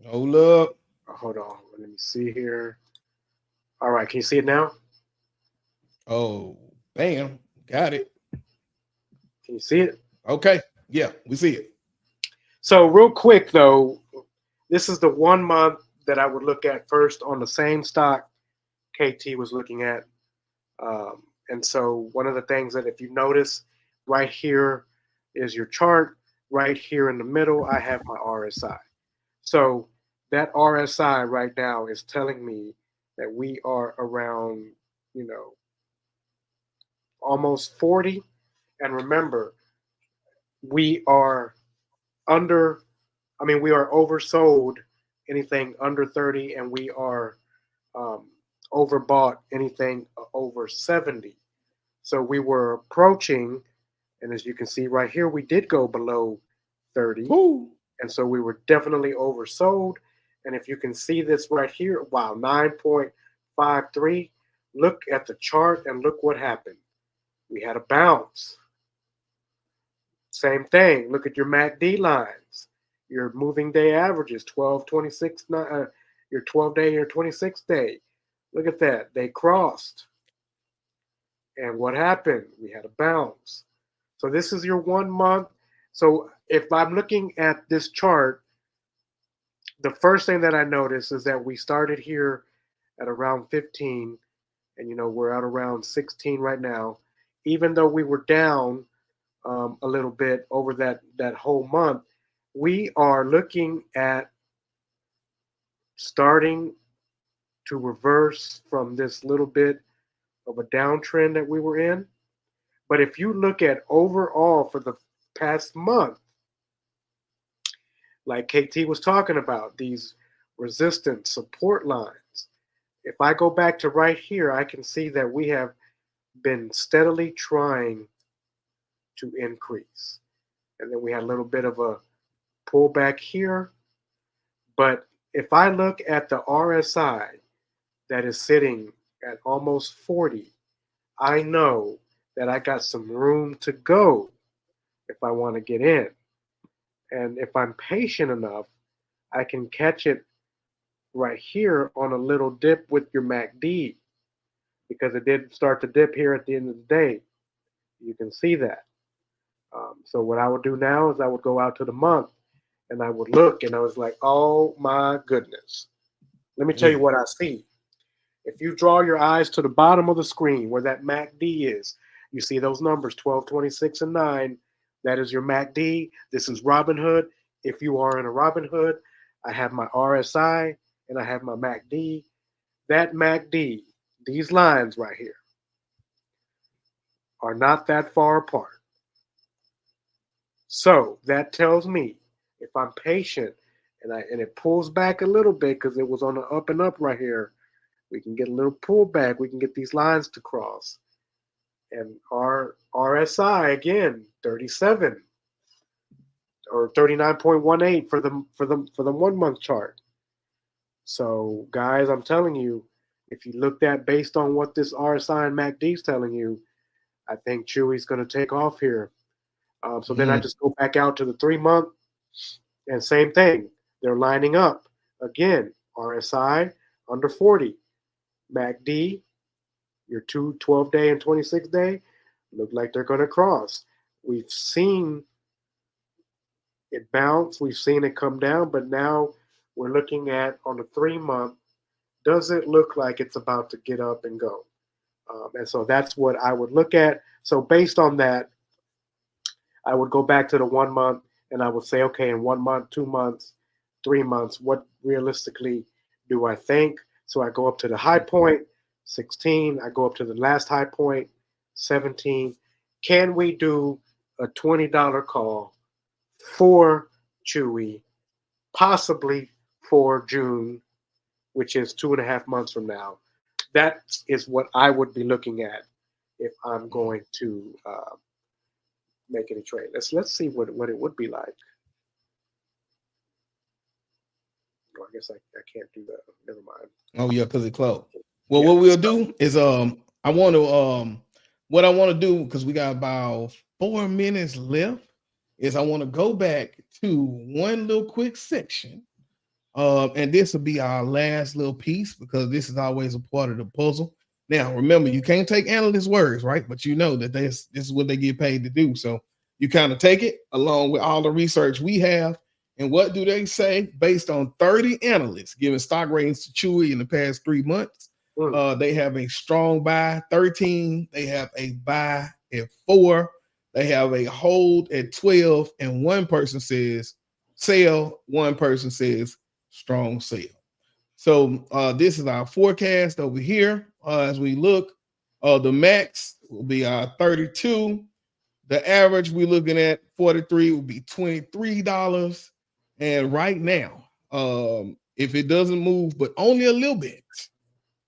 Speaker 1: Hold up.
Speaker 2: Hold on. Let me see here. All right. Can you see it now?
Speaker 1: Oh, bam. Got it.
Speaker 2: Can you see it?
Speaker 1: Okay. Yeah, we see it.
Speaker 2: So real quick though, this is the 1 month that I would look at first on the same stock KT was looking at. And so one of the things that if you notice right here is your chart. Right here in the middle, I have my RSI. So that RSI right now is telling me that we are around, almost 40. And remember, we are we are oversold anything under 30, and we are overbought anything over 70. So we were approaching, and as you can see right here, we did go below 30.
Speaker 1: Ooh.
Speaker 2: And so we were definitely oversold. And if you can see this right here, wow, 9.53. Look at the chart and look what happened. We had a bounce. Same thing. Look at your MACD lines, your moving day averages, 12, 26, your 12 day, your 26 day. Look at that. They crossed. And what happened? We had a bounce. So this is your 1 month. So if I'm looking at this chart, the first thing that I notice is that we started here at around 15, and we're at around 16 right now. Even though we were down a little bit over that whole month, we are looking at starting to reverse from this little bit of a downtrend that we were in. But if you look at overall for the past month, like KT was talking about, these resistance support lines, if I go back to right here, I can see that we have been steadily trying to increase. And then we had a little bit of a pullback here. But if I look at the RSI that is sitting at almost 40, I know that I got some room to go if I want to get in. And if I'm patient enough, I can catch it right here on a little dip with your MACD, because it did start to dip here at the end of the day. You can see that. So what I would do now is I would go out to the month and I would look, and I was like, oh my goodness. Let me tell you what I see. If you draw your eyes to the bottom of the screen where that MACD is, you see those numbers 12, 26, and 9. That is your MACD. This is Robinhood. If you are in a Robinhood, I have my RSI and I have my MACD. That MACD, these lines right here, are not that far apart. So that tells me if I'm patient and it pulls back a little bit because it was on the up and up right here, we can get a little pullback. We can get these lines to cross. And our RSI again, 37 or 39.18 for the 1 month chart. So guys, I'm telling you, if you looked at based on what this RSI and MACD is telling you, I think Chewy's going to take off here. So then I just go back out to the 3 month, and same thing. They're lining up again. RSI under 40, MACD, your 12 day and 26 day, look like they're going to cross. We've seen It bounced. We've seen it come down, but now we're looking at on the 3 month. Does it look like it's about to get up and go? And so that's what I would look at. So based on that, I would go back to the 1 month and I would say, okay, in 1 month, 2 months, 3 months, what realistically do I think? So I go up to the high point, 16. I go up to the last high point, 17. Can we do a $20 call for Chewy, possibly for June, which is 2.5 months from now? That is what I would be looking at if I'm going to make any trade. Let's see what it would be like. Oh, I guess I can't do that. Never mind.
Speaker 1: Oh yeah, because it closed. Well,
Speaker 2: Yeah,
Speaker 1: what we'll do is I want to what I want to do, because we got about 4 minutes left, is I want to go back to one little quick section. And this will be our last little piece, because this is always a part of the puzzle. Now, remember, you can't take analysts' words, right? But you know that this is what they get paid to do. So you kind of take it along with all the research we have. And what do they say? Based on 30 analysts giving stock ratings to Chewy in the past 3 months, they have a strong buy 13. They have a buy at 4. They have a hold at 12. And one person says sell. One person says strong sale. So this is our forecast over here. As we look, the max will be our 32. The average we're looking at 43 will be $23. And right now, if it doesn't move, but only a little bit,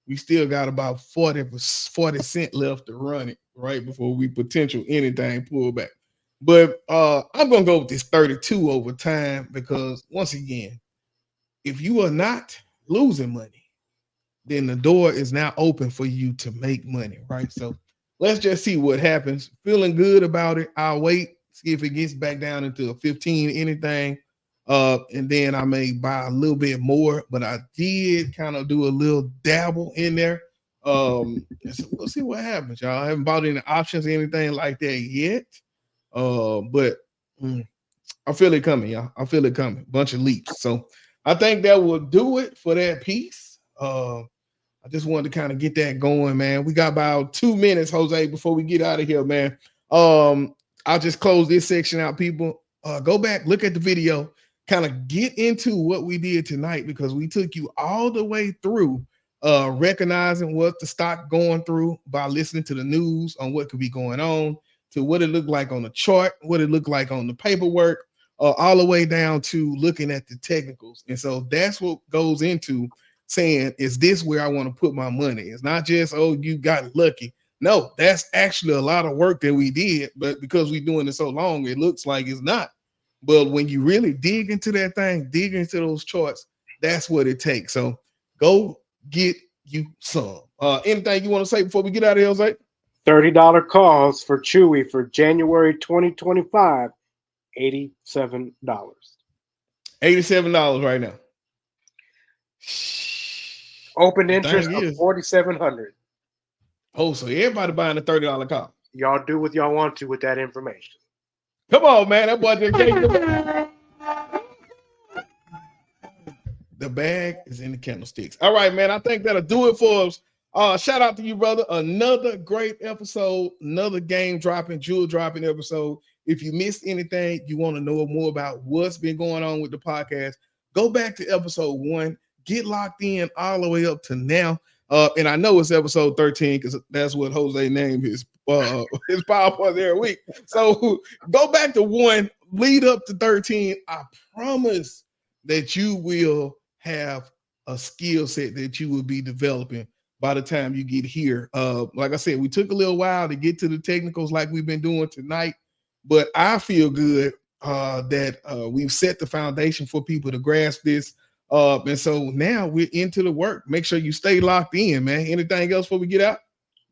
Speaker 1: we still got about 40 cents left to run it right before we potential anything pull back. But I'm gonna go with this 32 over time, because once again, if you are not losing money, then the door is now open for you to make money, right? So let's just see what happens. Feeling good about it. I'll wait, see if it gets back down into a 15, anything. And then I may buy a little bit more, but I did kind of do a little dabble in there. So we'll see what happens, y'all. I haven't bought any options or anything like that yet. But I feel it coming, y'all. I feel it coming. Bunch of leaps. So I think that will do it for that piece. I just wanted to kind of get that going, man. We got about 2 minutes, Jose, before we get out of here, man. I'll just close this section out, people. Go back, look at the video, kind of get into what we did tonight, because we took you all the way through recognizing what the stock going through by listening to the news on what could be going on, to what it looked like on the chart, what it looked like on the paperwork, all the way down to looking at the technicals. And so that's what goes into saying, is this where I want to put my money? It's not just, oh, you got lucky. No, that's actually a lot of work that we did, but because we're doing it so long, it looks like it's not. But when you really dig into that thing, dig into those charts, that's what it takes. So go get you some. Anything you want to say before we get out of here, Jose?
Speaker 2: $30 calls for Chewy for January 2025, $87.
Speaker 1: $87 right now.
Speaker 2: Open interest of 4,700.
Speaker 1: Oh, so everybody buying a $30 call.
Speaker 2: Y'all do what y'all want to with that information.
Speaker 1: Come on, man. That boy just gave the bag is in the candlesticks. All right, man. I think that'll do it for us. Shout out to you, brother. Another great episode, another game dropping, jewel dropping episode. If you missed anything, you want to know more about what's been going on with the podcast, go back to episode 1. Get locked in all the way up to now. And I know it's episode 13 because that's what Jose named his PowerPoint every week. So go back to 1, lead up to 13. I promise that you will have a skill set that you will be developing by the time you get here. Like I said, we took a little while to get to the technicals like we've been doing tonight, but I feel good that we've set the foundation for people to grasp this. And so now we're into the work. Make sure you stay locked in, man. Anything else before we get out?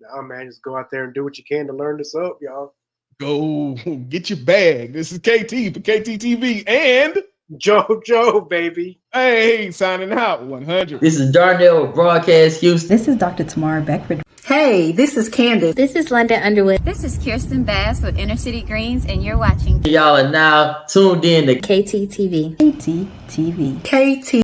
Speaker 2: No, man, just go out there and do what you can to learn this up, y'all.
Speaker 1: Go get your bag. This is KT for KTTV and
Speaker 2: JoJo, baby.
Speaker 1: Hey, signing out 100.
Speaker 5: This is Darnell with Broadcast Houston.
Speaker 6: This is Dr. Tamara Beckford.
Speaker 7: Hey, this is Candace.
Speaker 8: This is London Underwood.
Speaker 9: This is Kirsten Bass with Inner City Greens, and you're watching.
Speaker 5: Y'all are now tuned in to
Speaker 8: KTTV.
Speaker 6: KTTV.
Speaker 7: KT.